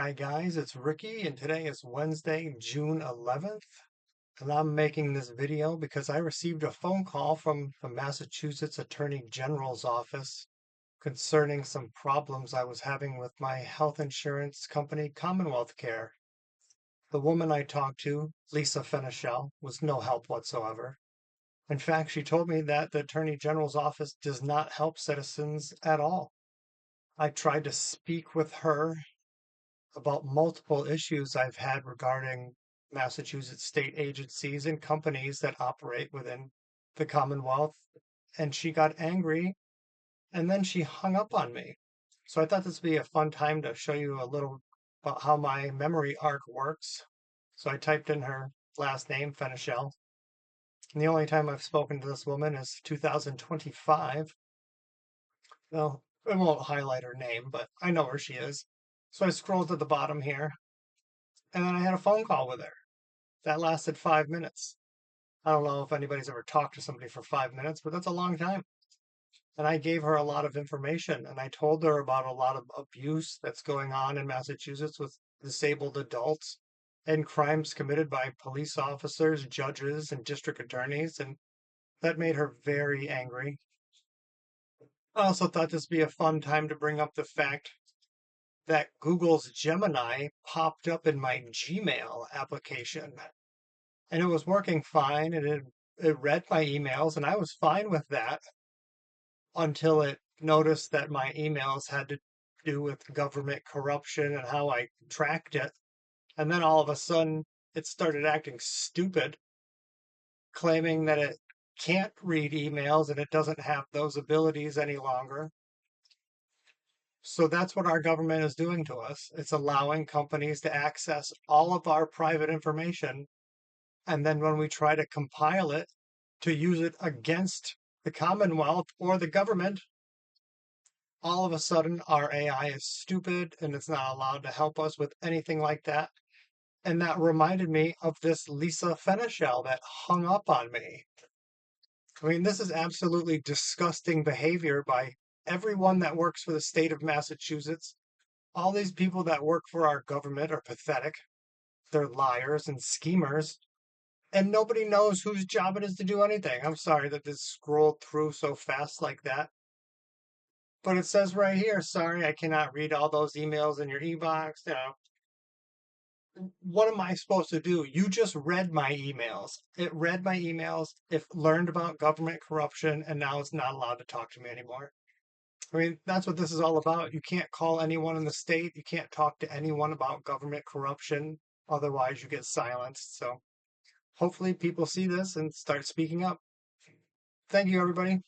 Hi guys, it's Ricky and today is Wednesday, June 11th, and I'm making this video because I received a phone call from the Massachusetts Attorney General's office concerning some problems I was having with my health insurance company, Commonwealth Care. The woman I talked to, Lisa Fenishell, was no help whatsoever. In fact, she told me that the Attorney General's office does not help citizens at all. I tried to speak with her about multiple issues I've had regarding Massachusetts state agencies and companies that operate within the Commonwealth. And she got angry and then she hung up on me. So I thought this would be a fun time to show you a little about how my memory arc works. So I typed in her last name, Fenishell. And the only time I've spoken to this woman is 2025. Well, I won't highlight her name, but I know where she is. So I scrolled to the bottom here, and then I had a phone call with her. That lasted 5 minutes. I don't know if anybody's ever talked to somebody for 5 minutes, but that's a long time. And I gave her a lot of information and I told her about a lot of abuse that's going on in Massachusetts with disabled adults and crimes committed by police officers, judges, and district attorneys. And that made her very angry. I also thought this would be a fun time to bring up the fact that Google's Gemini popped up in my Gmail application. And it was working fine and it read my emails and I was fine with that until it noticed that my emails had to do with government corruption and how I tracked it. And then all of a sudden it started acting stupid, claiming that it can't read emails and it doesn't have those abilities any longer. So that's what our government is doing to us. It's allowing companies to access all of our private information. And then when we try to compile it to use it against the Commonwealth or the government, all of a sudden our AI is stupid and it's not allowed to help us with anything like that. And that reminded me of this Lisa Fenishell that hung up on me. I mean, this is absolutely disgusting behavior by everyone that works for the state of Massachusetts. All these people that work for our government are pathetic. They're liars and schemers, and nobody knows whose job it is to do anything. I'm sorry that this scrolled through so fast like that. But it says right here, sorry, I cannot read all those emails in your e-box. What am I supposed to do? You just read my emails. It read my emails, it learned about government corruption, and now it's not allowed to talk to me anymore. I mean, that's what this is all about. You can't call anyone in the state. You can't talk to anyone about government corruption. Otherwise, you get silenced. So hopefully people see this and start speaking up. Thank you, everybody.